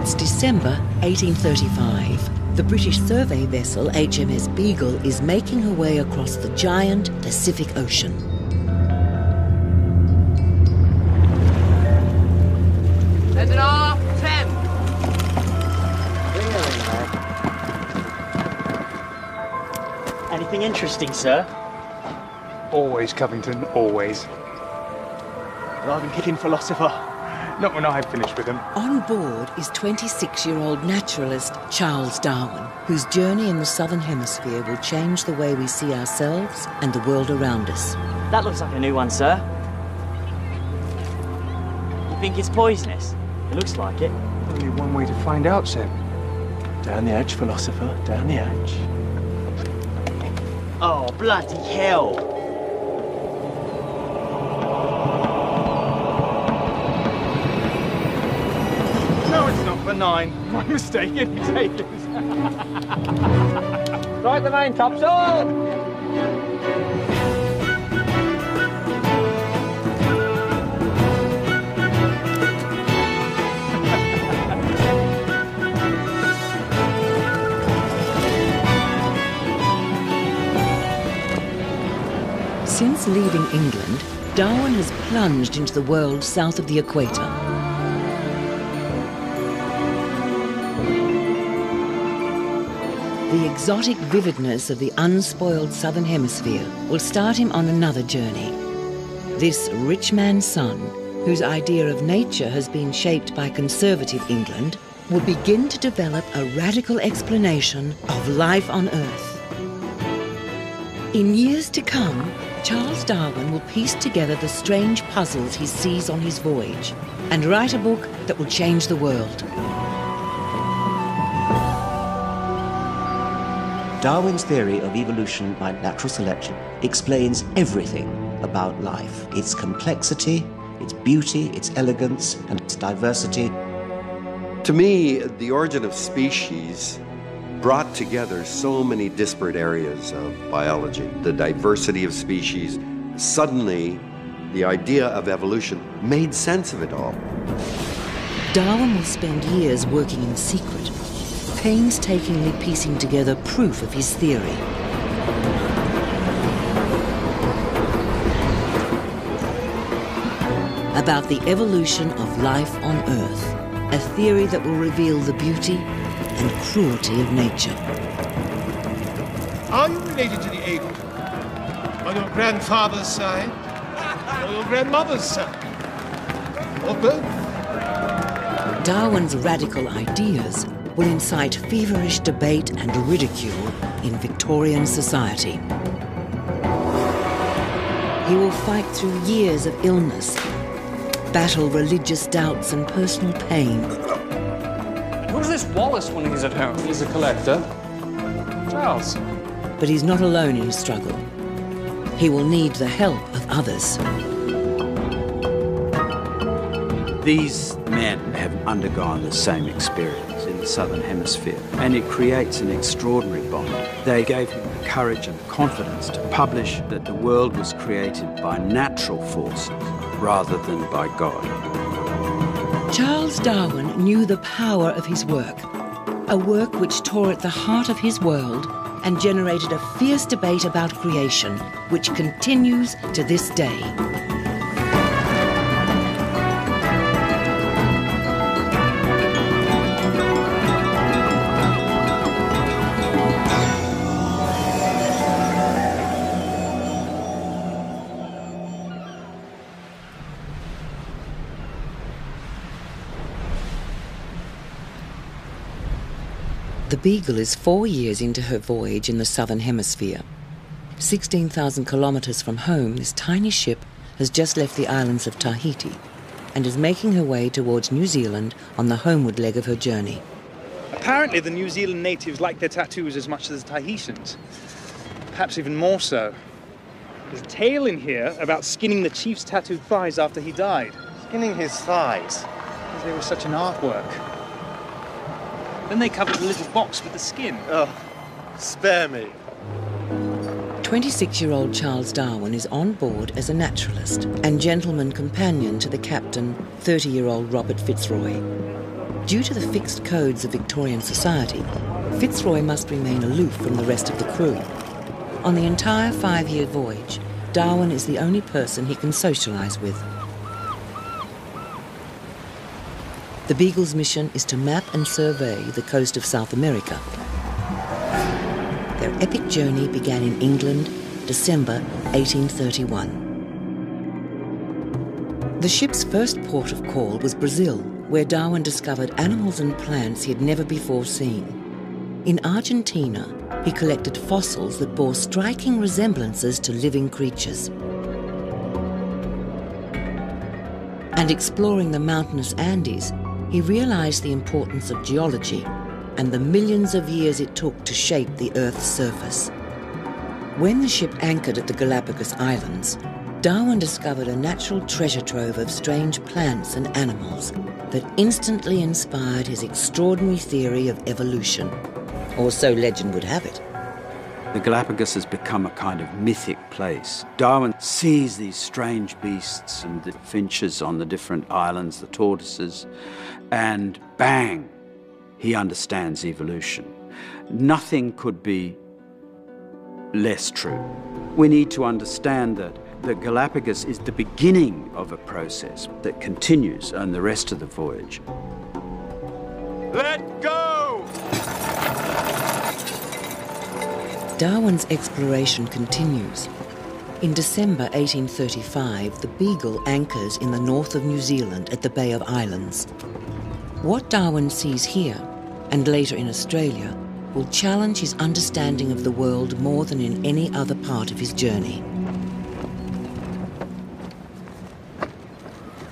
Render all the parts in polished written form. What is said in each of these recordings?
It's December 1835. The British survey vessel HMS Beagle is making her way across the giant Pacific Ocean. There's an R10. Anything interesting, sir? Always, Covington, always. Rather than kicking philosopher. Not when I've finished with him. On board is 26-year-old naturalist Charles Darwin, whose journey in the Southern Hemisphere will change the way we see ourselves and the world around us. That looks like a new one, sir. You think it's poisonous? It looks like it. Only one way to find out, Seb. Down the edge, philosopher, down the edge. Oh, bloody hell! No, it's not benign. My mistake, any takers. Right the main topsail. Since leaving England, Darwin has plunged into the world south of the equator. The exotic vividness of the unspoiled Southern Hemisphere will start him on another journey. This rich man's son, whose idea of nature has been shaped by conservative England, will begin to develop a radical explanation of life on Earth. In years to come, Charles Darwin will piece together the strange puzzles he sees on his voyage and write a book that will change the world. Darwin's theory of evolution by natural selection explains everything about life, its complexity, its beauty, its elegance, and its diversity. To me, the origin of species brought together so many disparate areas of biology. The diversity of species, suddenly the idea of evolution made sense of it all. Darwin will spend years working in secret, painstakingly piecing together proof of his theory. About the evolution of life on Earth, a theory that will reveal the beauty and cruelty of nature. Are you related to the eagle? On your grandfather's side? Or your grandmother's side? Or both? Darwin's radical ideas will incite feverish debate and ridicule in Victorian society. He will fight through years of illness, battle religious doubts and personal pain. Who's this Wallace when he's at home? He's a collector. Charles. But he's not alone in his struggle. He will need the help of others. These men have undergone the same experience in the Southern Hemisphere, and it creates an extraordinary bond. They gave him the courage and confidence to publish that the world was created by natural forces rather than by God. Charles Darwin knew the power of his work, a work which tore at the heart of his world and generated a fierce debate about creation, which continues to this day. The Beagle is 4 years into her voyage in the Southern Hemisphere. 16,000 kilometres from home, this tiny ship has just left the islands of Tahiti and is making her way towards New Zealand on the homeward leg of her journey. Apparently the New Zealand natives like their tattoos as much as the Tahitians. Perhaps even more so. There's a tale in here about skinning the chief's tattooed thighs after he died. Skinning his thighs? Because they were such an artwork. Then they covered the little box with the skin. Oh, spare me. 26-year-old Charles Darwin is on board as a naturalist and gentleman companion to the captain, 30-year-old Robert Fitzroy. Due to the fixed codes of Victorian society, Fitzroy must remain aloof from the rest of the crew. On the entire 5-year voyage, Darwin is the only person he can socialise with. The Beagle's mission is to map and survey the coast of South America. Their epic journey began in England, December 1831. The ship's first port of call was Brazil, where Darwin discovered animals and plants he had never before seen. In Argentina, he collected fossils that bore striking resemblances to living creatures. And exploring the mountainous Andes, he realized the importance of geology and the millions of years it took to shape the Earth's surface. When the ship anchored at the Galapagos Islands, Darwin discovered a natural treasure trove of strange plants and animals that instantly inspired his extraordinary theory of evolution, or so legend would have it. The Galapagos has become a kind of mythic place. Darwin sees these strange beasts and the finches on the different islands, the tortoises, and bang, he understands evolution. Nothing could be less true. We need to understand that the Galapagos is the beginning of a process that continues on the rest of the voyage. Let go! Darwin's exploration continues. In December 1835, the Beagle anchors in the north of New Zealand at the Bay of Islands. What Darwin sees here, and later in Australia, will challenge his understanding of the world more than in any other part of his journey.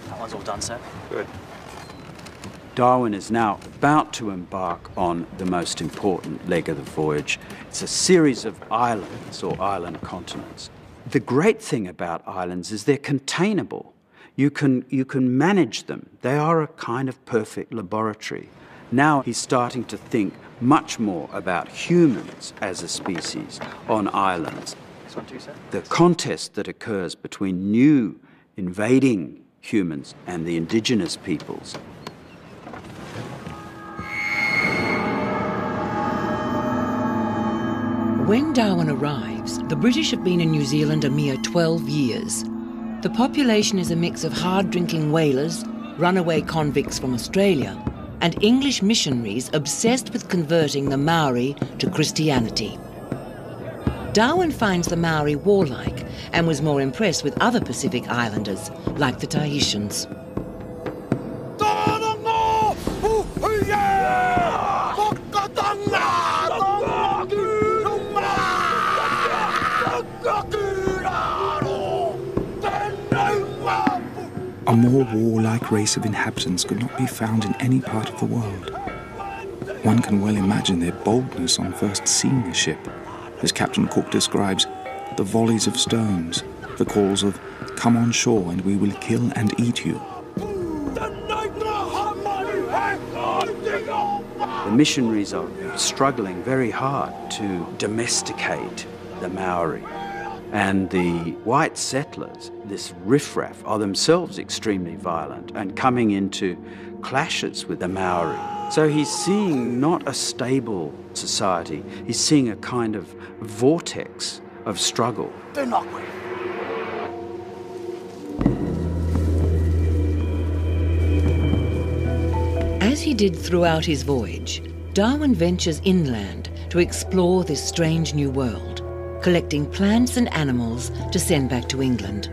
That one's all done, sir. Good. Darwin is now about to embark on the most important leg of the voyage. It's a series of islands or island continents. The great thing about islands is they're containable. You can manage them. They are a kind of perfect laboratory. Now he's starting to think much more about humans as a species on islands. This one too, sir. The contest that occurs between new invading humans and the indigenous peoples. When Darwin arrives, the British have been in New Zealand a mere 12 years. The population is a mix of hard-drinking whalers, runaway convicts from Australia, and English missionaries obsessed with converting the Maori to Christianity. Darwin finds the Maori warlike and was more impressed with other Pacific islanders, like the Tahitians. A more warlike race of inhabitants could not be found in any part of the world. One can well imagine their boldness on first seeing the ship, as Captain Cook describes, the volleys of stones, the calls of, "Come on shore and we will kill and eat you." The missionaries are struggling very hard to domesticate the Maori. And the white settlers, this riffraff, are themselves extremely violent and coming into clashes with the Maori. So he's seeing not a stable society, he's seeing a kind of vortex of struggle. As he did throughout his voyage, Darwin ventures inland to explore this strange new world, collecting plants and animals to send back to England.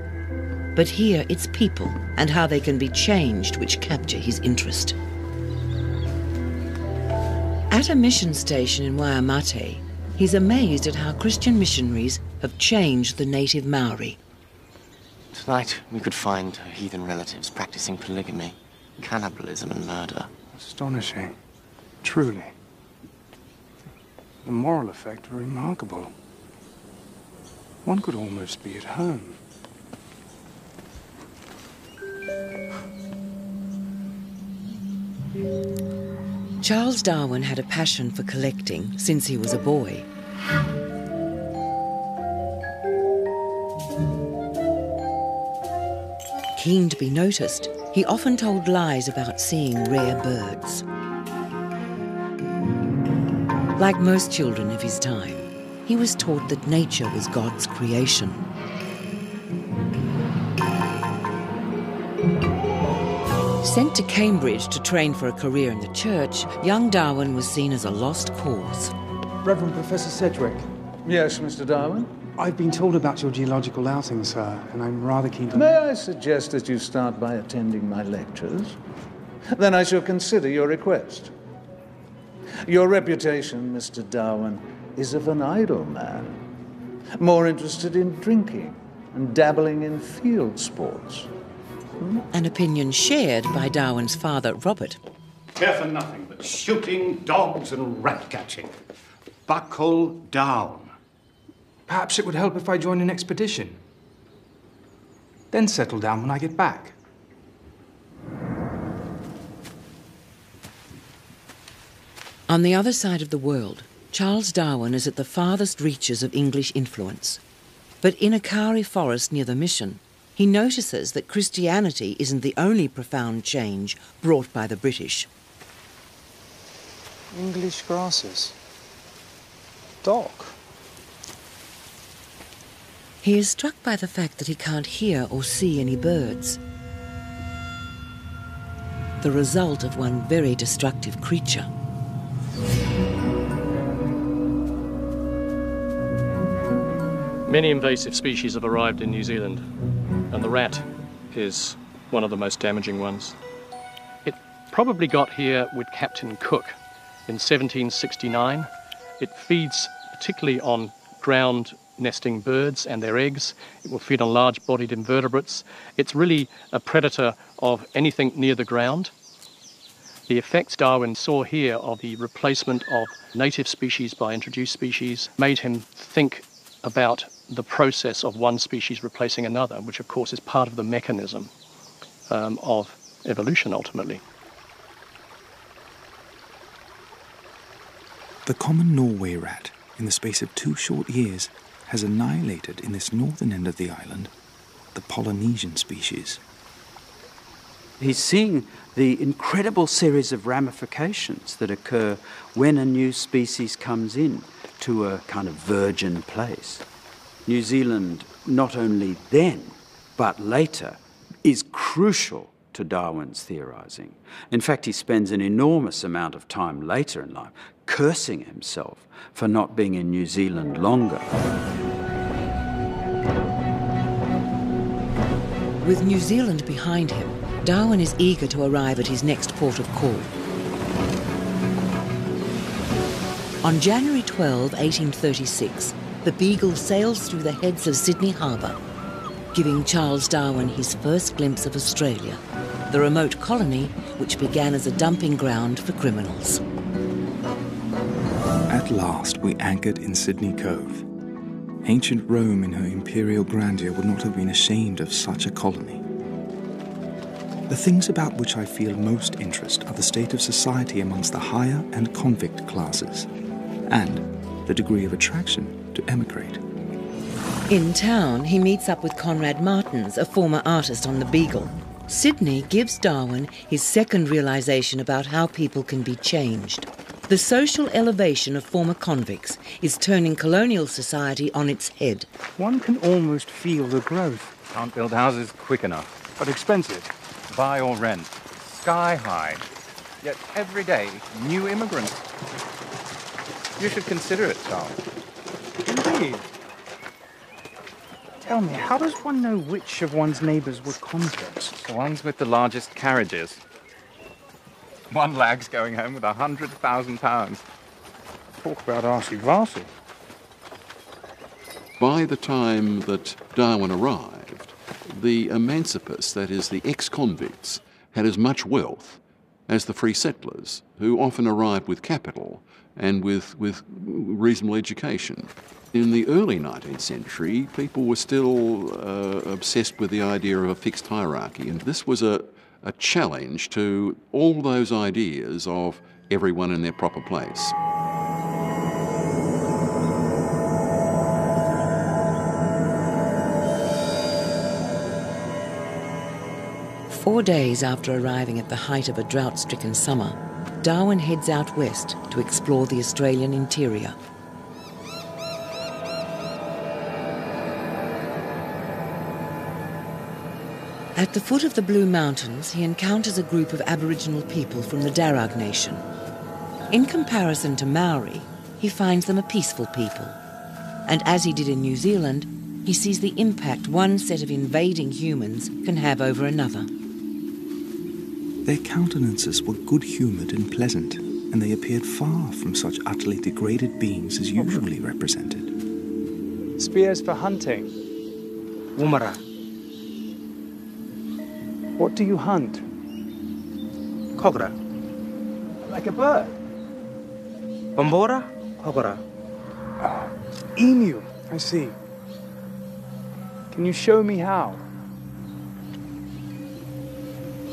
But here it's people and how they can be changed which capture his interest. At a mission station in Waimate, he's amazed at how Christian missionaries have changed the native Maori. Tonight, we could find her heathen relatives practicing polygamy, cannibalism and murder. Astonishing. Truly. The moral effect are remarkable. One could almost be at home. Charles Darwin had a passion for collecting since he was a boy. Keen to be noticed, he often told lies about seeing rare birds. Like most children of his time, he was taught that nature was God's creation. Sent to Cambridge to train for a career in the church, young Darwin was seen as a lost cause. Reverend Professor Sedgwick. Yes, Mr. Darwin? I've been told about your geological outing, sir, and I'm rather keen to... May I suggest that you start by attending my lectures? Then I shall consider your request. Your reputation, Mr. Darwin, is of an idle man, more interested in drinking and dabbling in field sports. An opinion shared by Darwin's father, Robert. Care for nothing but shooting, dogs and rat catching. Buckle down. Perhaps it would help if I joined an expedition. Then settle down when I get back. On the other side of the world, Charles Darwin is at the farthest reaches of English influence. But in a Kari forest near the mission, he notices that Christianity isn't the only profound change brought by the British. English grasses. Dog. He is struck by the fact that he can't hear or see any birds. The result of one very destructive creature. Many invasive species have arrived in New Zealand, and the rat is one of the most damaging ones. It probably got here with Captain Cook in 1769. It feeds particularly on ground nesting birds and their eggs. It will feed on large-bodied invertebrates. It's really a predator of anything near the ground. The effects Darwin saw here of the replacement of native species by introduced species made him think about the process of one species replacing another, which of course is part of the mechanism of evolution ultimately. The common Norway rat, in the space of 2 short years, has annihilated in this northern end of the island the Polynesian species. He's seeing the incredible series of ramifications that occur when a new species comes in to a kind of virgin place. New Zealand, not only then, but later, is crucial to Darwin's theorising. In fact, he spends an enormous amount of time later in life cursing himself for not being in New Zealand longer. With New Zealand behind him, Darwin is eager to arrive at his next port of call. On January 12, 1836, the Beagle sails through the heads of Sydney Harbour, giving Charles Darwin his first glimpse of Australia, the remote colony which began as a dumping ground for criminals. At last we anchored in Sydney Cove. Ancient Rome in her imperial grandeur would not have been ashamed of such a colony. The things about which I feel most interest are the state of society amongst the higher and convict classes, and the degree of attraction to emigrate. In town, he meets up with Conrad Martins, a former artist on the Beagle. Sydney gives Darwin his second realisation about how people can be changed. The social elevation of former convicts is turning colonial society on its head. One can almost feel the growth. Can't build houses quick enough. But expensive. Buy or rent. Sky high. Yet every day, new immigrants. You should consider it, Charles. Indeed. Tell me, how does one know which of one's neighbours were convicts? The ones with the largest carriages. One lag's going home with £100,000. Talk about arsey-varsey. By the time that Darwin arrived, the emancipists, that is, the ex-convicts, had as much wealth as the free settlers, who often arrived with capital and with reasonable education. In the early 19th century, people were still obsessed with the idea of a fixed hierarchy, and this was a challenge to all those ideas of everyone in their proper place. 4 days after arriving at the height of a drought-stricken summer, Darwin heads out west to explore the Australian interior. At the foot of the Blue Mountains, he encounters a group of Aboriginal people from the Darug Nation. In comparison to Maori, he finds them a peaceful people. And as he did in New Zealand, he sees the impact one set of invading humans can have over another. Their countenances were good-humoured and pleasant, and they appeared far from such utterly degraded beings as usually represented. Spears for hunting. Umara. What do you hunt? Kogra. Like a bird? Bambora? Kogra. Emu, I see. Can you show me how?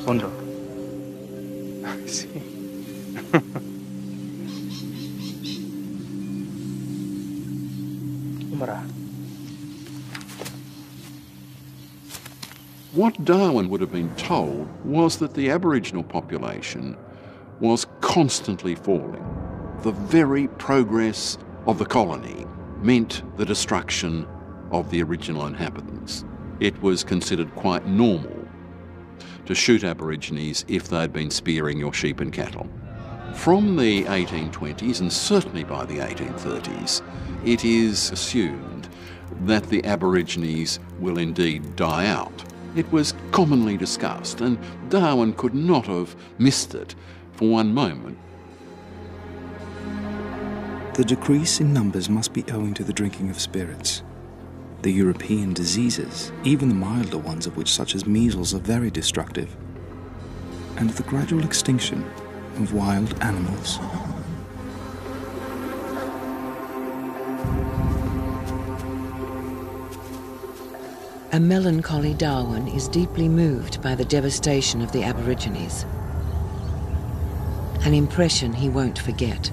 Hondo. I see. Umara. What Darwin would have been told was that the Aboriginal population was constantly falling. The very progress of the colony meant the destruction of the original inhabitants. It was considered quite normal to shoot Aborigines if they'd been spearing your sheep and cattle. From the 1820s, and certainly by the 1830s, it is assumed that the Aborigines will indeed die out. It was commonly discussed, and Darwin could not have missed it for one moment. The decrease in numbers must be owing to the drinking of spirits. The European diseases, even the milder ones of which such as measles are very destructive, and the gradual extinction of wild animals. A melancholy Darwin is deeply moved by the devastation of the Aborigines. An impression he won't forget.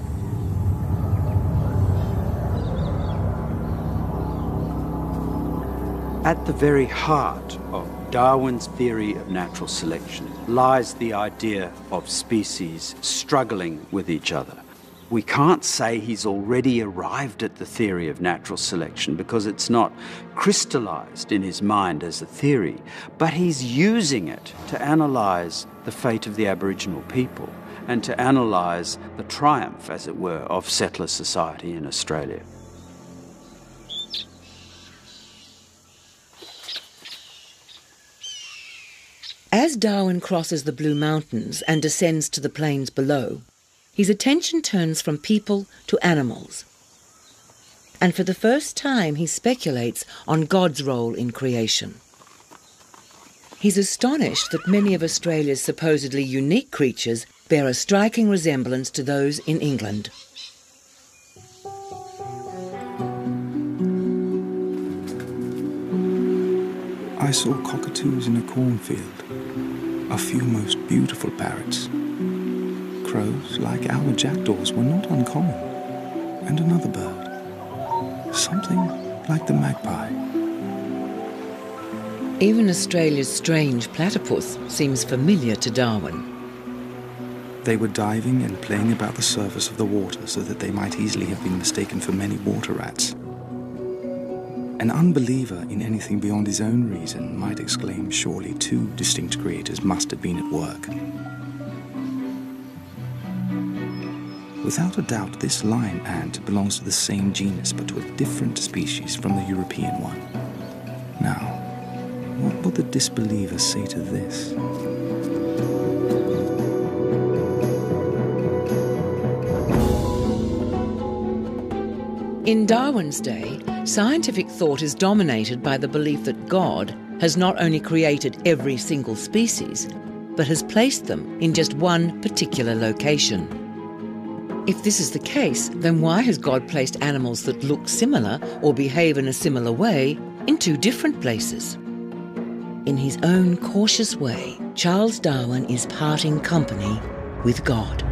At the very heart of Darwin's theory of natural selection lies the idea of species struggling with each other. We can't say he's already arrived at the theory of natural selection because it's not crystallized in his mind as a theory, but he's using it to analyze the fate of the Aboriginal people and to analyze the triumph, as it were, of settler society in Australia. As Darwin crosses the Blue Mountains and descends to the plains below, his attention turns from people to animals. And for the first time, he speculates on God's role in creation. He's astonished that many of Australia's supposedly unique creatures bear a striking resemblance to those in England. I saw cockatoos in a cornfield, a few most beautiful parrots. Crows, like our jackdaws, were not uncommon, and another bird, something like the magpie. Even Australia's strange platypus seems familiar to Darwin. They were diving and playing about the surface of the water so that they might easily have been mistaken for many water rats. An unbeliever in anything beyond his own reason might exclaim, surely two distinct creators must have been at work. Without a doubt, this lion ant belongs to the same genus but to a different species from the European one. Now, what would the disbeliever say to this? In Darwin's day, scientific thought is dominated by the belief that God has not only created every single species, but has placed them in just one particular location. If this is the case, then why has God placed animals that look similar or behave in a similar way in two different places? In his own cautious way, Charles Darwin is parting company with God.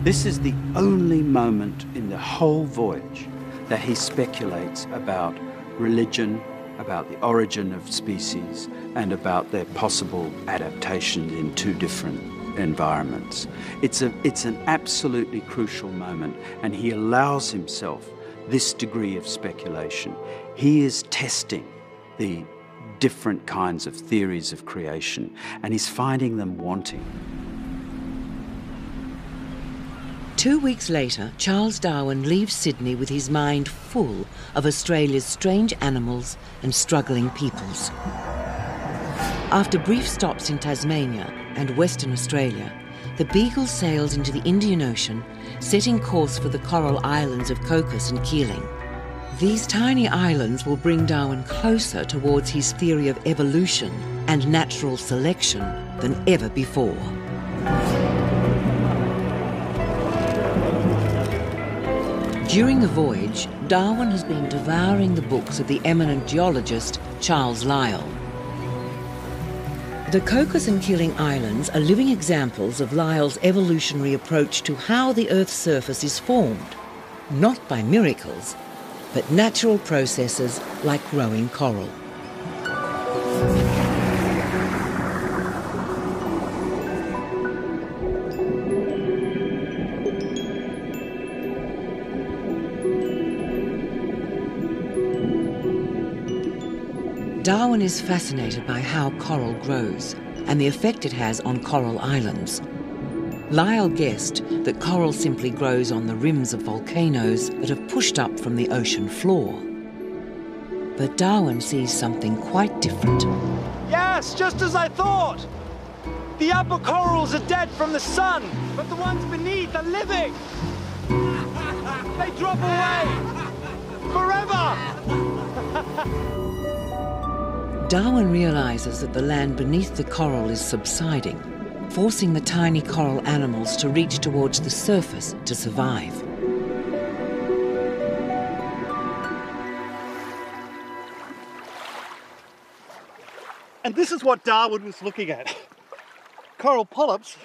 This is the only moment in the whole voyage that he speculates about religion, about the origin of species, and about their possible adaptation in two different environments. It's an absolutely crucial moment, and he allows himself this degree of speculation. He is testing the different kinds of theories of creation, and he's finding them wanting. 2 weeks later, Charles Darwin leaves Sydney with his mind full of Australia's strange animals and struggling peoples. After brief stops in Tasmania and Western Australia, the Beagle sails into the Indian Ocean, setting course for the coral islands of Cocos and Keeling. These tiny islands will bring Darwin closer towards his theory of evolution and natural selection than ever before. During the voyage, Darwin has been devouring the books of the eminent geologist Charles Lyell. The Cocos and Keeling Islands are living examples of Lyell's evolutionary approach to how the Earth's surface is formed, not by miracles, but natural processes like growing coral. Darwin is fascinated by how coral grows and the effect it has on coral islands. Lyell guessed that coral simply grows on the rims of volcanoes that have pushed up from the ocean floor. But Darwin sees something quite different. Yes, just as I thought! The upper corals are dead from the sun, but the ones beneath are living! They drop away! Forever! Darwin realizes that the land beneath the coral is subsiding, forcing the tiny coral animals to reach towards the surface to survive. And this is what Darwin was looking at. Coral polyps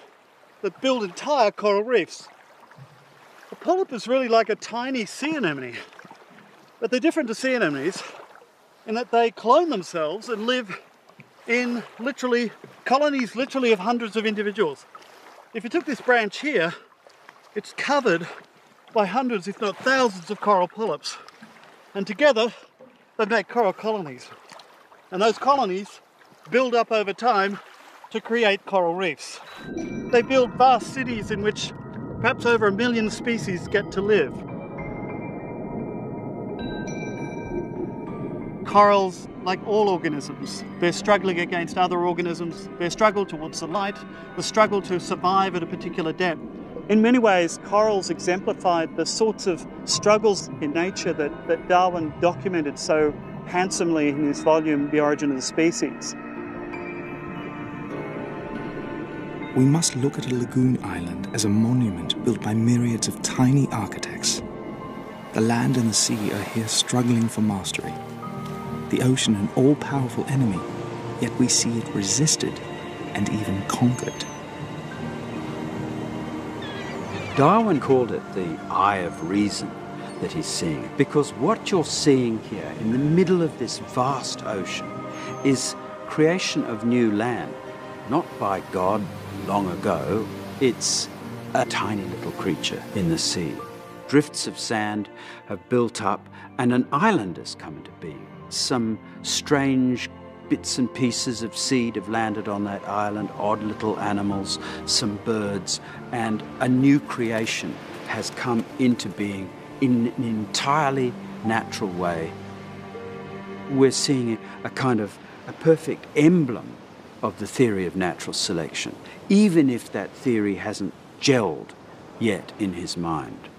that build entire coral reefs. A polyp is really like a tiny sea anemone, but they're different to sea anemones in that they clone themselves and live in colonies of hundreds of individuals. If you took this branch here, it's covered by hundreds, if not thousands, of coral polyps. And together, they make coral colonies. And those colonies build up over time to create coral reefs. They build vast cities in which perhaps over 1 million species get to live. Corals, like all organisms, they're struggling against other organisms. They struggle towards the light, the struggle to survive at a particular depth. In many ways, corals exemplified the sorts of struggles in nature that Darwin documented so handsomely in his volume, The Origin of the Species. We must look at a lagoon island as a monument built by myriads of tiny architects. The land and the sea are here struggling for mastery. The ocean an all-powerful enemy, yet we see it resisted and even conquered. Darwin called it the eye of reason that he's seeing, because what you're seeing here in the middle of this vast ocean is creation of new land, not by God long ago. It's a tiny little creature in the sea. Drifts of sand have built up and an island has come into being. Some strange bits and pieces of seed have landed on that island, odd little animals, some birds, and a new creation has come into being in an entirely natural way. We're seeing a perfect emblem of the theory of natural selection, even if that theory hasn't gelled yet in his mind.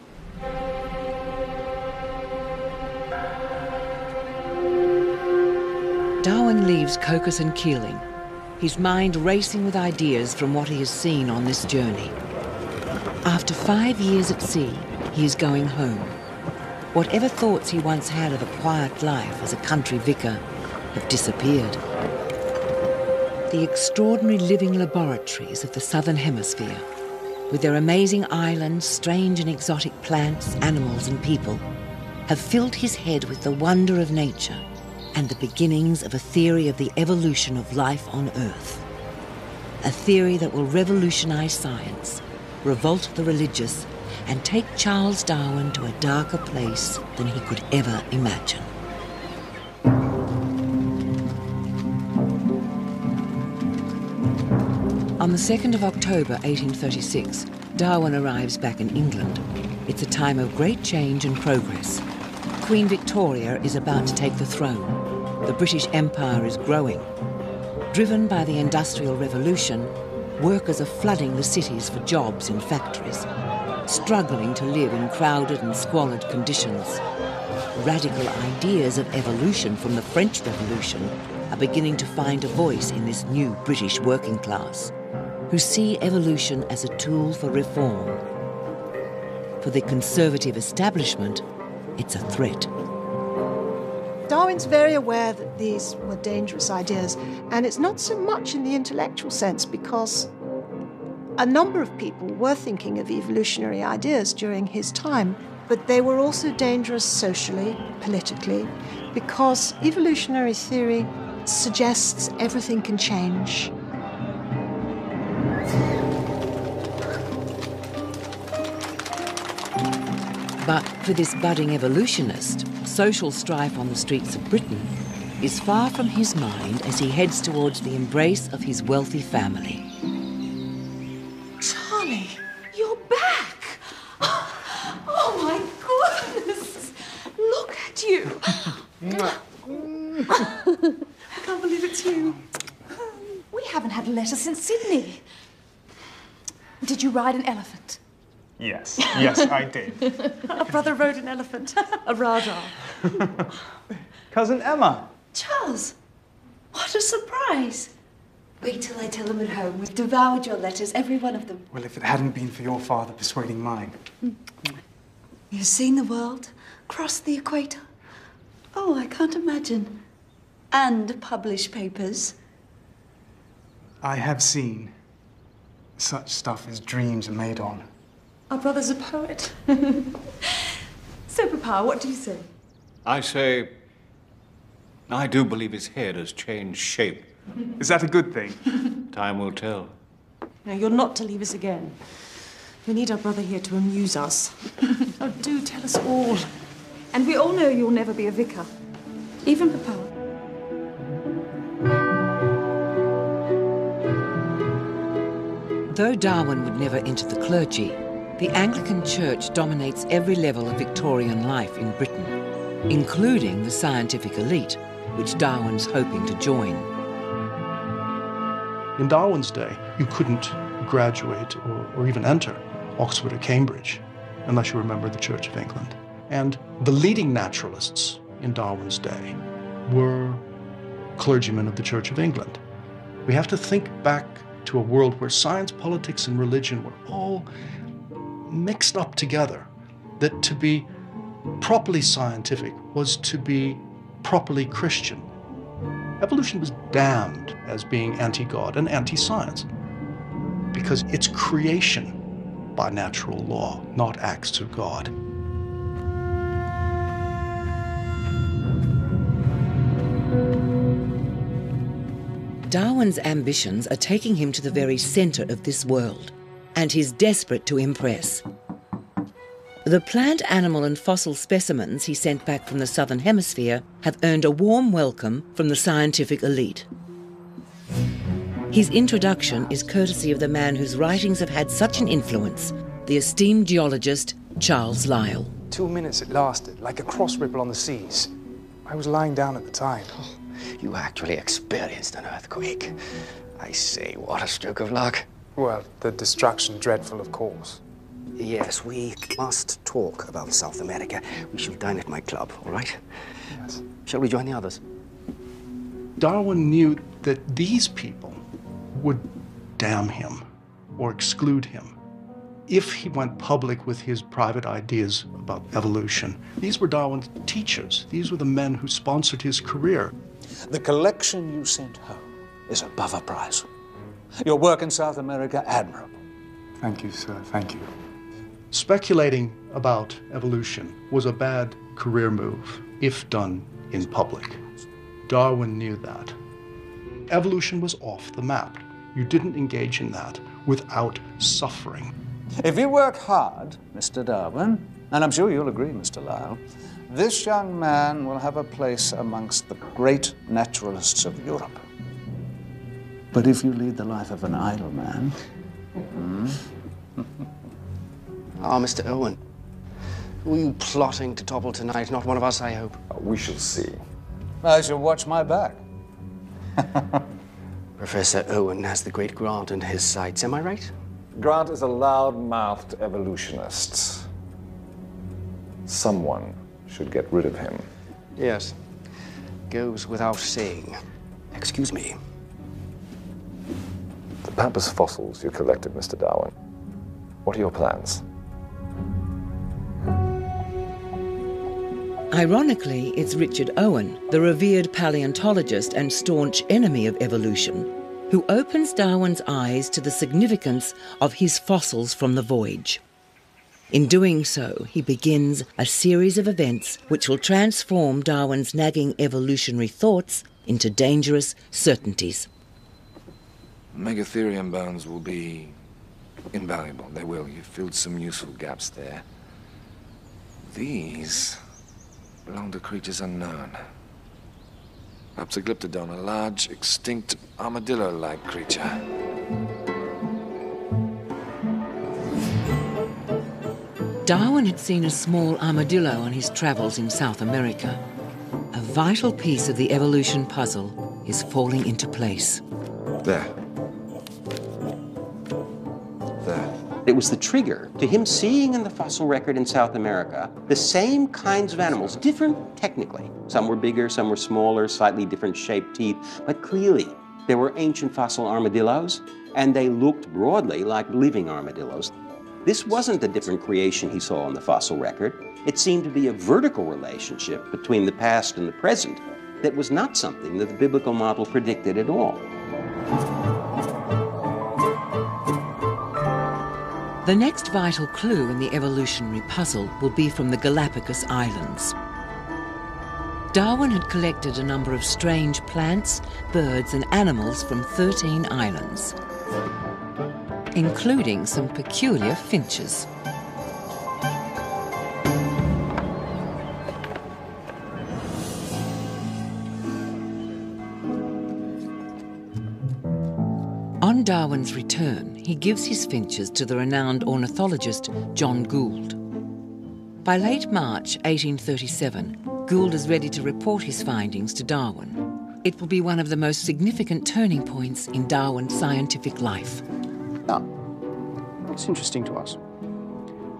Darwin leaves Cocos and Keeling, his mind racing with ideas from what he has seen on this journey. After 5 years at sea, he is going home. Whatever thoughts he once had of a quiet life as a country vicar have disappeared. The extraordinary living laboratories of the Southern Hemisphere, with their amazing islands, strange and exotic plants, animals and people, have filled his head with the wonder of nature and the beginnings of a theory of the evolution of life on Earth. A theory that will revolutionize science, revolt the religious, and take Charles Darwin to a darker place than he could ever imagine. On the 2nd of October 1836, Darwin arrives back in England. It's a time of great change and progress. Queen Victoria is about to take the throne. The British Empire is growing. Driven by the Industrial Revolution, workers are flooding the cities for jobs in factories, struggling to live in crowded and squalid conditions. Radical ideas of evolution from the French Revolution are beginning to find a voice in this new British working class, who see evolution as a tool for reform. For the conservative establishment, it's a threat. Darwin's very aware that these were dangerous ideas, and it's not so much in the intellectual sense, because a number of people were thinking of evolutionary ideas during his time, but they were also dangerous socially, politically, because evolutionary theory suggests everything can change. But for this budding evolutionist, social strife on the streets of Britain is far from his mind as he heads towards the embrace of his wealthy family. Charlie, you're back! Oh my goodness! Look at you! I can't believe it's you. We haven't had a letter since Sydney. Did you ride an elephant? Yes, I did. Our brother rode an elephant, a Rajah. Cousin Emma. Charles, what a surprise. Wait till I tell them at home. We've devoured your letters, every one of them. Well, if it hadn't been for your father persuading mine. You've seen the world, crossed the equator. Oh, I can't imagine. And published papers. I have seen such stuff as dreams are made on. Our brother's a poet. So, Papa, what do you say? I say, I do believe his head has changed shape. Is that a good thing? Time will tell. No, you're not to leave us again. We need our brother here to amuse us. Oh, do tell us all. And we all know you'll never be a vicar. Even Papa. Though Darwin would never enter the clergy, the Anglican Church dominates every level of Victorian life in Britain, including the scientific elite, which Darwin's hoping to join. In Darwin's day, you couldn't graduate or even enter Oxford or Cambridge unless you were a member of the Church of England. And the leading naturalists in Darwin's day were clergymen of the Church of England. We have to think back to a world where science, politics, and religion were all mixed up together, that to be properly scientific was to be properly Christian. Evolution was damned as being anti-God and anti-science because it's creation by natural law, not acts of God. Darwin's ambitions are taking him to the very centre of this world, and he's desperate to impress. The plant, animal and fossil specimens he sent back from the Southern Hemisphere have earned a warm welcome from the scientific elite. His introduction is courtesy of the man whose writings have had such an influence, the esteemed geologist Charles Lyell. 2 minutes it lasted, like a cross ripple on the seas. I was lying down at the time. You actually experienced an earthquake. I say, what a stroke of luck. Well, the destruction dreadful, of course. Yes, we must talk about South America. We shall dine at my club, all right? Yes. Shall we join the others? Darwin knew that these people would damn him or exclude him if he went public with his private ideas about evolution. These were Darwin's teachers. These were the men who sponsored his career. The collection you sent home is above a price. Your work in South America, admirable. Thank you, sir. Thank you. Speculating about evolution was a bad career move if done in public. Darwin knew that. Evolution was off the map. You didn't engage in that without suffering. If you work hard, Mr. Darwin, and I'm sure you'll agree, Mr. Lyle, this young man will have a place amongst the great naturalists of Europe. But if you lead the life of an idle man... Oh, Mr. Owen, who are you plotting to topple tonight? Not one of us, I hope. We shall see. I shall watch my back. Professor Owen has the great Grant in his sights, am I right? Grant is a loud-mouthed evolutionist. Someone should get rid of him. Yes. Goes without saying. Excuse me. The pampas fossils you collected, Mr. Darwin. What are your plans? Ironically, it's Richard Owen, the revered paleontologist and staunch enemy of evolution, who opens Darwin's eyes to the significance of his fossils from the voyage. In doing so, he begins a series of events which will transform Darwin's nagging evolutionary thoughts into dangerous certainties. Megatherium bones will be invaluable. They will. You've filled some useful gaps there. These belong to creatures unknown. Perhaps a glyptodon, a large, extinct, armadillo-like creature. Darwin had seen a small armadillo on his travels in South America. A vital piece of the evolution puzzle is falling into place. There. It was the trigger to him seeing in the fossil record in South America the same kinds of animals, different technically. Some were bigger, some were smaller, slightly different shaped teeth, but clearly there were ancient fossil armadillos, and they looked broadly like living armadillos. This wasn't a different creation he saw on the fossil record. It seemed to be a vertical relationship between the past and the present that was not something that the biblical model predicted at all. The next vital clue in the evolutionary puzzle will be from the Galapagos Islands. Darwin had collected a number of strange plants, birds and animals from 13 islands, including some peculiar finches. On Darwin's return, he gives his finches to the renowned ornithologist John Gould. By late March 1837, Gould is ready to report his findings to Darwin. It will be one of the most significant turning points in Darwin's scientific life. Now, what's interesting to us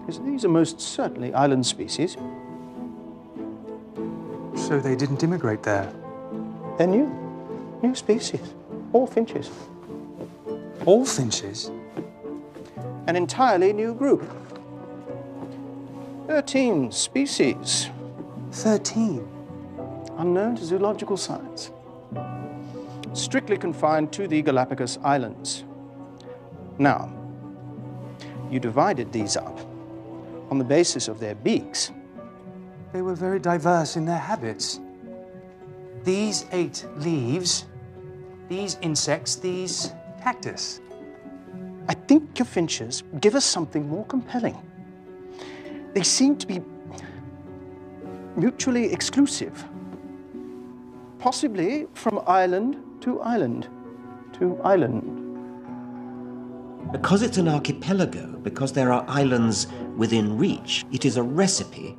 is these are most certainly island species. So they didn't immigrate there? They're new species, all finches. All finches? An entirely new group. 13 species. 13? Unknown to zoological science. Strictly confined to the Galapagos Islands. Now, you divided these up on the basis of their beaks. They were very diverse in their habits. These ate leaves, these insects, these cactus. I think your finches give us something more compelling. They seem to be mutually exclusive, possibly from island to island to island. Because it's an archipelago, because there are islands within reach, it is a recipe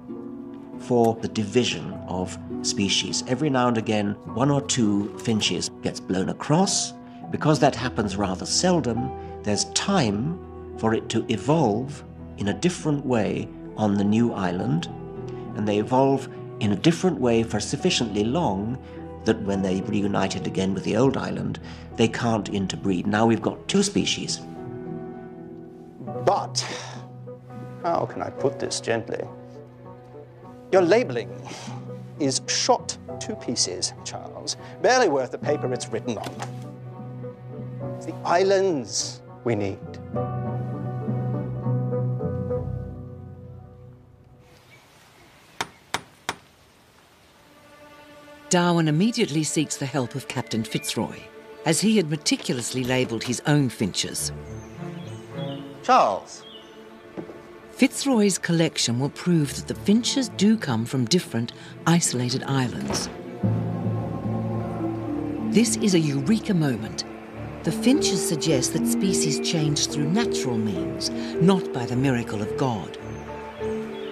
for the division of species. Every now and again, one or two finches gets blown across. Because that happens rather seldom, there's time for it to evolve in a different way on the new island, and they evolve in a different way for sufficiently long that when they reunited again with the old island, they can't interbreed. Now we've got two species. But, how can I put this gently? Your labeling is shot to pieces, Charles. Barely worth the paper it's written on. It's the islands we need. Darwin immediately seeks the help of Captain Fitzroy, as he had meticulously labelled his own finches. Charles. Fitzroy's collection will prove that the finches do come from different, isolated islands. This is a eureka moment. The finches suggest that species change through natural means, not by the miracle of God.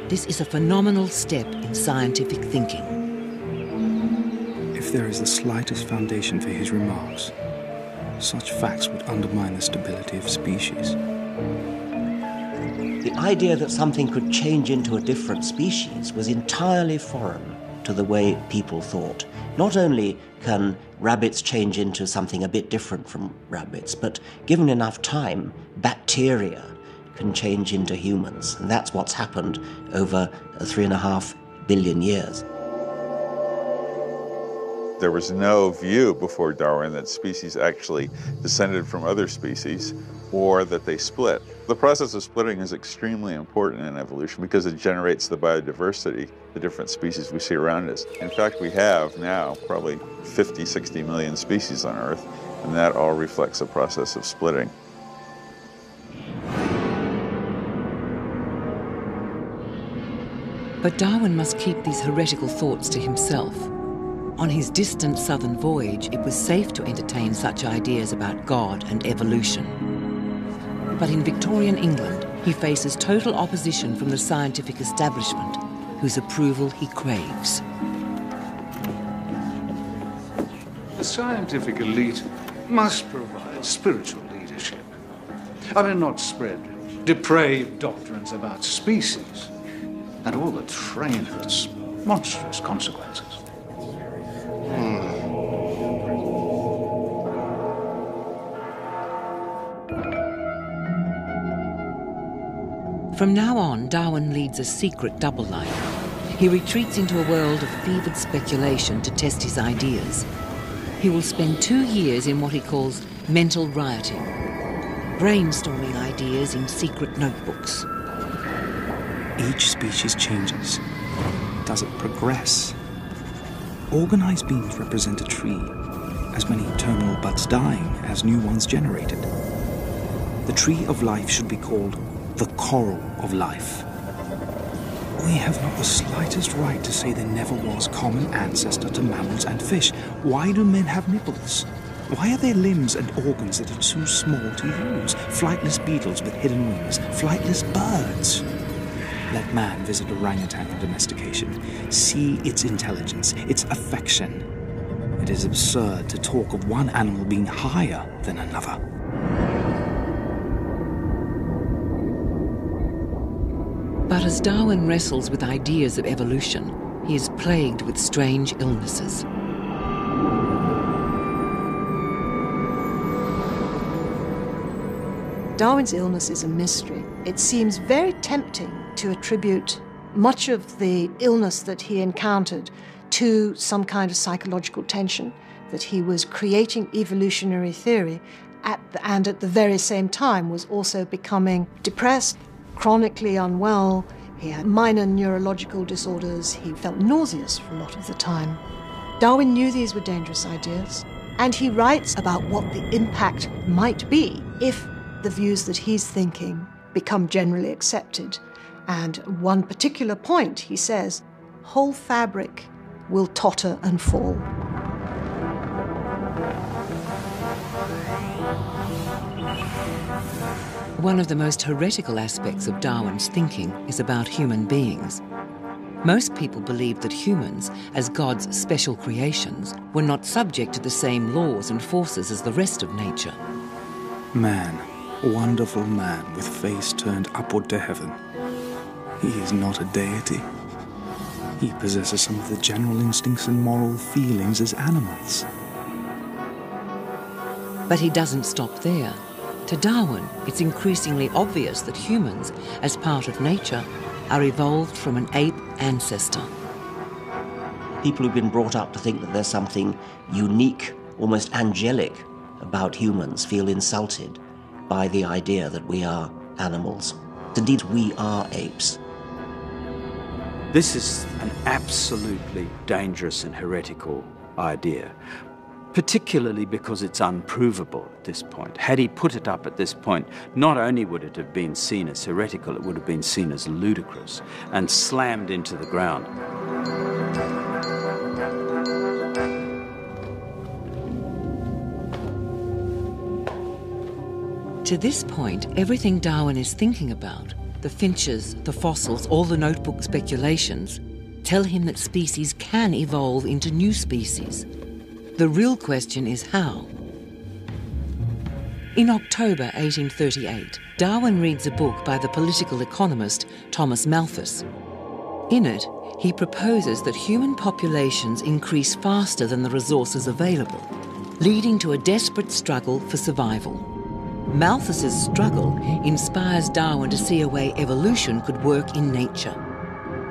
This is a phenomenal step in scientific thinking. If there is the slightest foundation for his remarks, such facts would undermine the stability of species. The idea that something could change into a different species was entirely foreign to the way people thought. Not only can rabbits change into something a bit different from rabbits, but given enough time, bacteria can change into humans. And that's what's happened over 3.5 billion years. There was no view before Darwin that species actually descended from other species or that they split. The process of splitting is extremely important in evolution because it generates the biodiversity, the different species we see around us. In fact, we have now probably 50, 60 million species on Earth, and that all reflects a process of splitting. But Darwin must keep these heretical thoughts to himself. On his distant southern voyage, it was safe to entertain such ideas about God and evolution. But in Victorian England, he faces total opposition from the scientific establishment, whose approval he craves. The scientific elite must provide spiritual leadership. I mean, not spread depraved doctrines about species and all that train its monstrous consequences. From now on, Darwin leads a secret double life. He retreats into a world of fevered speculation to test his ideas. He will spend 2 years in what he calls mental rioting, brainstorming ideas in secret notebooks. Each species changes. Does it progress? Organized beings represent a tree, as many terminal buds dying as new ones generated. The tree of life should be called the coral of life. We have not the slightest right to say there never was common ancestor to mammals and fish. Why do men have nipples? Why are there limbs and organs that are too small to use? Flightless beetles with hidden wings, flightless birds. Let man visit orangutan for domestication. See its intelligence, its affection. It is absurd to talk of one animal being higher than another. But as Darwin wrestles with ideas of evolution, he is plagued with strange illnesses. Darwin's illness is a mystery. It seems very tempting to attribute much of the illness that he encountered to some kind of psychological tension, that he was creating evolutionary theory and at the very same time was also becoming depressed, chronically unwell. He had minor neurological disorders. He felt nauseous for a lot of the time. Darwin knew these were dangerous ideas, and he writes about what the impact might be if the views that he's thinking become generally accepted. And at one particular point, he says, whole fabric will totter and fall. One of the most heretical aspects of Darwin's thinking is about human beings. Most people believed that humans, as God's special creations, were not subject to the same laws and forces as the rest of nature. Man, wonderful man with face turned upward to heaven. He is not a deity. He possesses some of the general instincts and moral feelings as animals. But he doesn't stop there. To Darwin, it's increasingly obvious that humans, as part of nature, are evolved from an ape ancestor. People who've been brought up to think that there's something unique, almost angelic, about humans feel insulted by the idea that we are animals. Indeed, we are apes. This is an absolutely dangerous and heretical idea, particularly because it's unprovable at this point. Had he put it up at this point, not only would it have been seen as heretical, it would have been seen as ludicrous and slammed into the ground. To this point, everything Darwin is thinking about, the finches, the fossils, all the notebook speculations, tell him that species can evolve into new species. The real question is how. In October 1838, Darwin reads a book by the political economist Thomas Malthus. In it, he proposes that human populations increase faster than the resources available, leading to a desperate struggle for survival. Malthus's struggle inspires Darwin to see a way evolution could work in nature.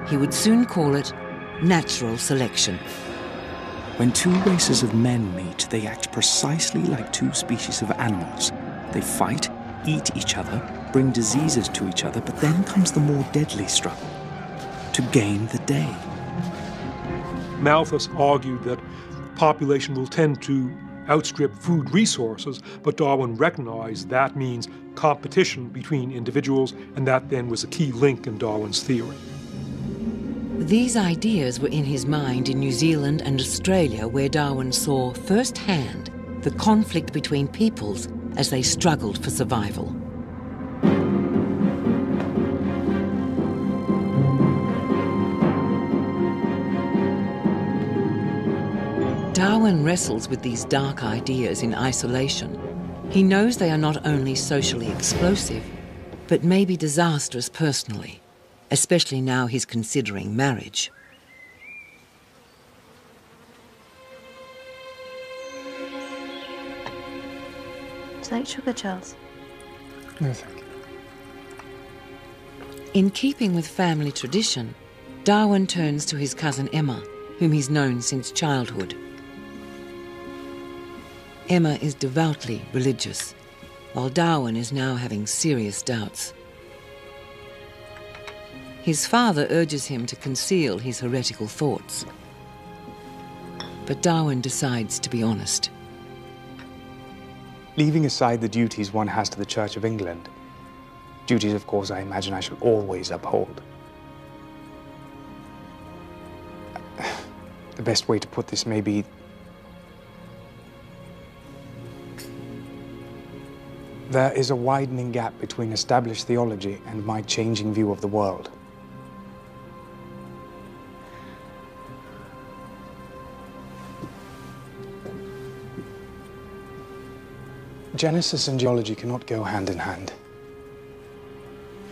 He would soon call it natural selection. When two races of men meet, they act precisely like two species of animals. They fight, eat each other, bring diseases to each other, but then comes the more deadly struggle, to gain the day. Malthus argued that population will tend to outstrip food resources, but Darwin recognized that means competition between individuals, and that then was a key link in Darwin's theory. These ideas were in his mind in New Zealand and Australia, where Darwin saw firsthand the conflict between peoples as they struggled for survival. Darwin wrestles with these dark ideas in isolation. He knows they are not only socially explosive, but may be disastrous personally, especially now he's considering marriage. Would you like sugar, Charles? No, thank you. In keeping with family tradition, Darwin turns to his cousin Emma, whom he's known since childhood. Emma is devoutly religious, while Darwin is now having serious doubts. His father urges him to conceal his heretical thoughts, but Darwin decides to be honest. Leaving aside the duties one has to the Church of England, duties, of course, I imagine I shall always uphold. The best way to put this may be there is a widening gap between established theology and my changing view of the world. Genesis and geology cannot go hand in hand.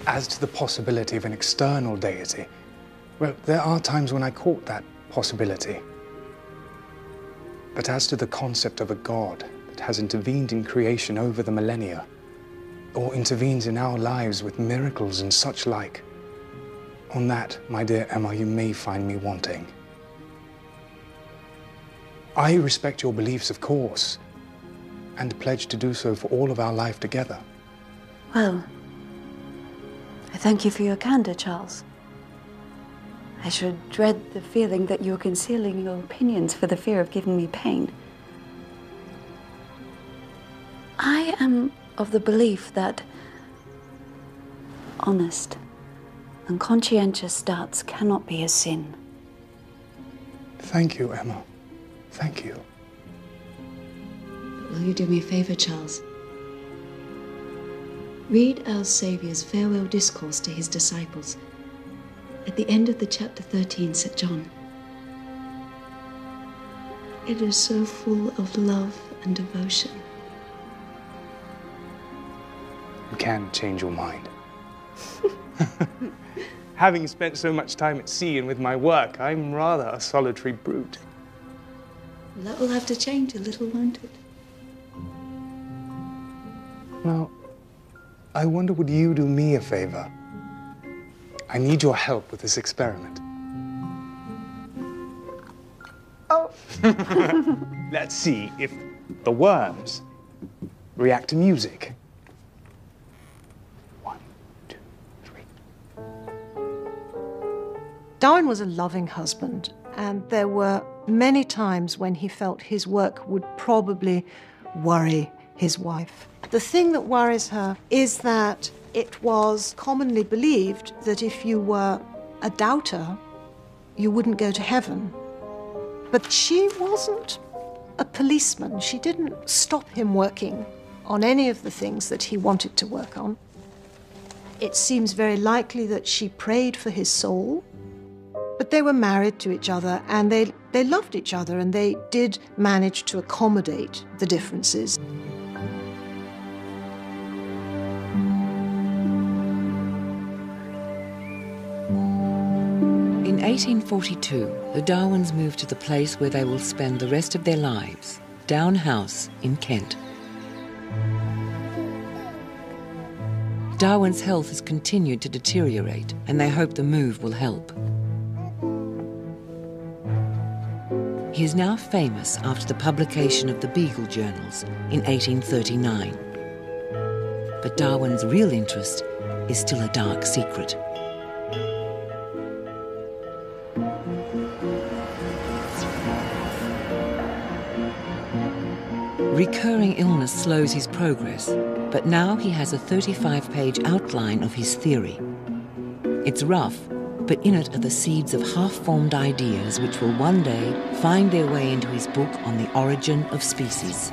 As to the possibility of an external deity, well, there are times when I court that possibility. But as to the concept of a God that has intervened in creation over the millennia, or intervenes in our lives with miracles and such like, on that, my dear Emma, you may find me wanting. I respect your beliefs, of course, and pledge to do so for all of our life together. Well, I thank you for your candor, Charles. I should dread the feeling that you're concealing your opinions for the fear of giving me pain. I am of the belief that honest and conscientious doubts cannot be a sin. Thank you, Emma. Thank you. Will you do me a favor, Charles? Read our Saviour's farewell discourse to his disciples at the end of the chapter 13, St. John. It is so full of love and devotion. You can change your mind. Having spent so much time at sea and with my work, I'm rather a solitary brute. Well, that will have to change a little, won't it? Now, I wonder, would you do me a favor? I need your help with this experiment. Oh! Let's see if the worms react to music. 1, 2, 3. Darwin was a loving husband, and there were many times when he felt his work would probably worry his wife. The thing that worries her is that it was commonly believed that if you were a doubter, you wouldn't go to heaven. But she wasn't a policeman. She didn't stop him working on any of the things that he wanted to work on. It seems very likely that she prayed for his soul, but they were married to each other and they loved each other, and they did manage to accommodate the differences. In 1842, the Darwins moved to the place where they will spend the rest of their lives, Down House in Kent. Darwin's health has continued to deteriorate, and they hope the move will help. He is now famous after the publication of the Beagle Journals in 1839. But Darwin's real interest is still a dark secret. Recurring illness slows his progress, but now he has a 35-page outline of his theory. It's rough, but in it are the seeds of half-formed ideas which will one day find their way into his book on the origin of species.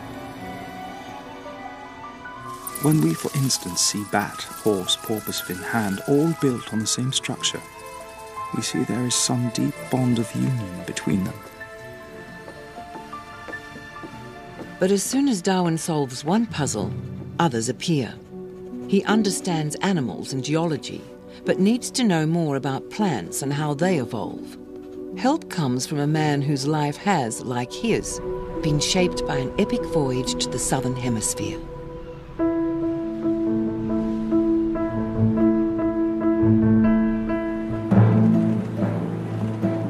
When we, for instance, see bat, horse, porpoise fin, hand, all built on the same structure, we see there is some deep bond of union between them. But as soon as Darwin solves one puzzle, others appear. He understands animals and geology, but needs to know more about plants and how they evolve. Help comes from a man whose life has, like his, been shaped by an epic voyage to the southern hemisphere.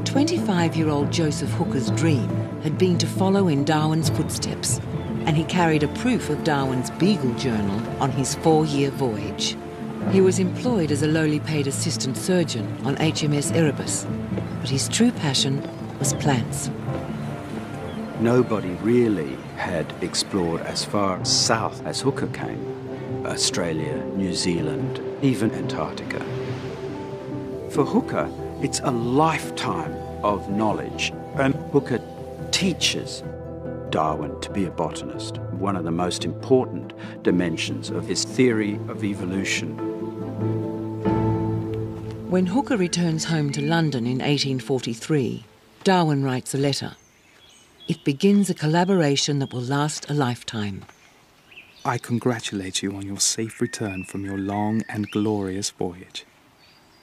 25-year-old Joseph Hooker's dream had been to follow in Darwin's footsteps, and he carried a proof of Darwin's Beagle Journal on his 4-year voyage. He was employed as a lowly paid assistant surgeon on HMS Erebus, but his true passion was plants. Nobody really had explored as far south as Hooker came. Australia, New Zealand, even Antarctica. For Hooker, it's a lifetime of knowledge, and Hooker teaches Darwin to be a botanist, one of the most important dimensions of his theory of evolution. When Hooker returns home to London in 1843, Darwin writes a letter. It begins a collaboration that will last a lifetime. I congratulate you on your safe return from your long and glorious voyage.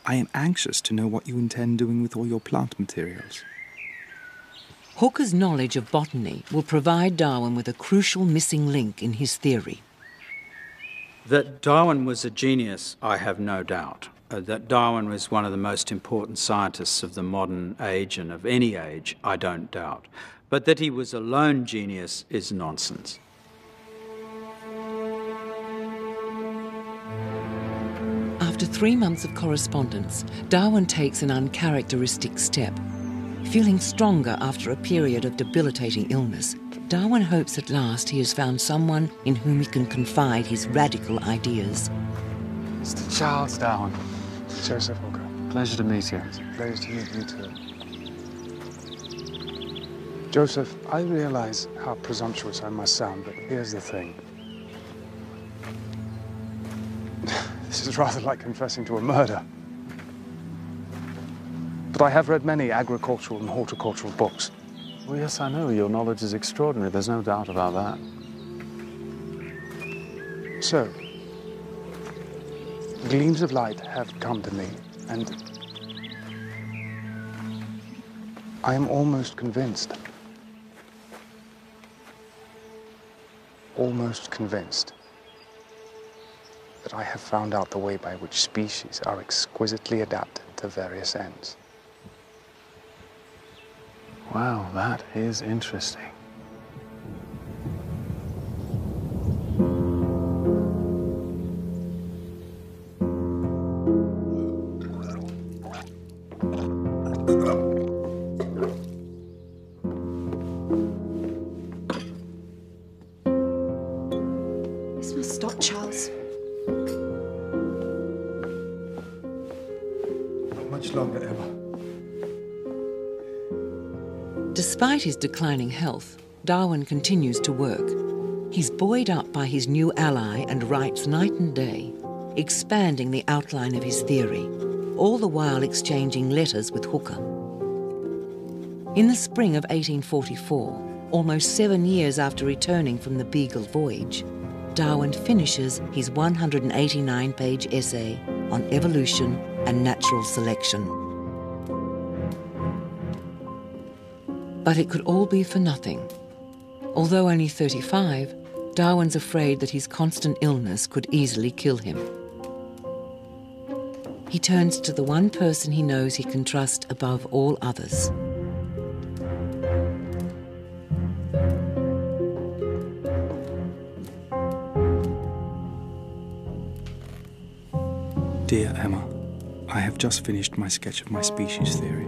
I am anxious to know what you intend doing with all your plant materials. Hooker's knowledge of botany will provide Darwin with a crucial missing link in his theory. That Darwin was a genius, I have no doubt. That Darwin was one of the most important scientists of the modern age and of any age, I don't doubt. But that he was a lone genius is nonsense. After 3 months of correspondence, Darwin takes an uncharacteristic step. Feeling stronger after a period of debilitating illness, Darwin hopes at last he has found someone in whom he can confide his radical ideas. Mr. Charles Darwin. Joseph Hooker. Pleasure to meet you. It's a pleasure to meet you too. Joseph, I realize how presumptuous I must sound, but here's the thing. This is rather like confessing to a murder. But I have read many agricultural and horticultural books. Well, yes, I know. Your knowledge is extraordinary. There's no doubt about that. So, gleams of light have come to me, and I am almost convinced that I have found out the way by which species are exquisitely adapted to various ends. Wow, that is interesting. stop, Charles. Not much longer, Emma. Despite his declining health, Darwin continues to work. He's buoyed up by his new ally and writes night and day, expanding the outline of his theory, all the while exchanging letters with Hooker. In the spring of 1844, almost 7 years after returning from the Beagle voyage, Darwin finishes his 189-page essay on evolution and natural selection. But it could all be for nothing. Although only 35, Darwin's afraid that his constant illness could easily kill him. He turns to the one person he knows he can trust above all others. Dear Emma, I have just finished my sketch of my species theory.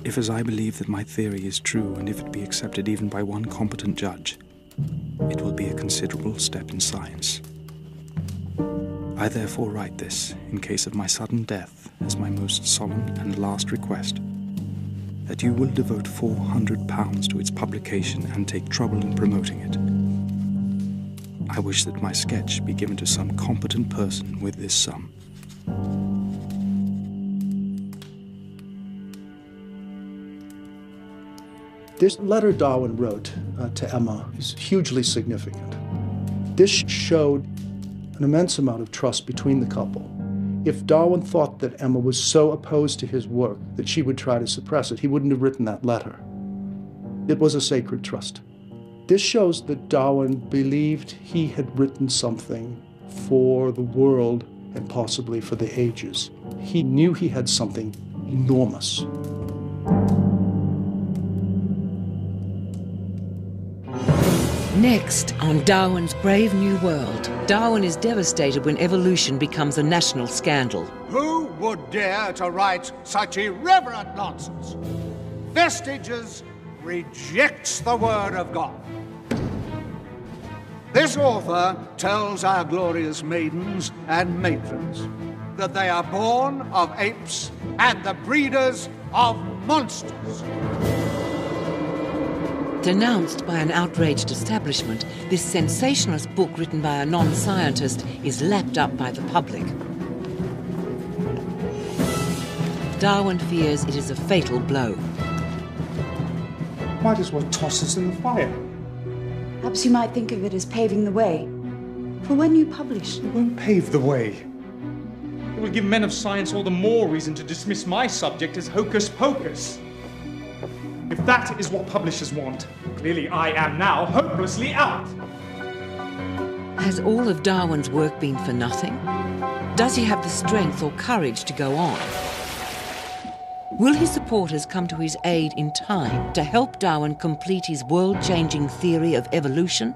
If, as I believe, that my theory is true, and if it be accepted even by one competent judge, it will be a considerable step in science. I therefore write this, in case of my sudden death, as my most solemn and last request, that you will devote £400 to its publication and take trouble in promoting it. I wish that my sketch be given to some competent person with this sum. This letter Darwin wrote to Emma is hugely significant. This showed an immense amount of trust between the couple. If Darwin thought that Emma was so opposed to his work that she would try to suppress it, he wouldn't have written that letter. It was a sacred trust. This shows that Darwin believed he had written something for the world and possibly for the ages. He knew he had something enormous. Next, on Darwin's Brave New World, Darwin is devastated when evolution becomes a national scandal. Who would dare to write such irreverent nonsense? Vestiges rejects the word of God. This author tells our glorious maidens and matrons that they are born of apes and the breeders of monsters. Denounced by an outraged establishment, this sensationalist book written by a non-scientist is lapped up by the public. Darwin fears it is a fatal blow. Might as well toss us in the fire. Perhaps you might think of it as paving the way for when you publish. It won't pave the way. It will give men of science all the more reason to dismiss my subject as hocus pocus. If that is what publishers want, clearly I am now hopelessly out. Has all of Darwin's work been for nothing? Does he have the strength or courage to go on? Will his supporters come to his aid in time to help Darwin complete his world-changing theory of evolution?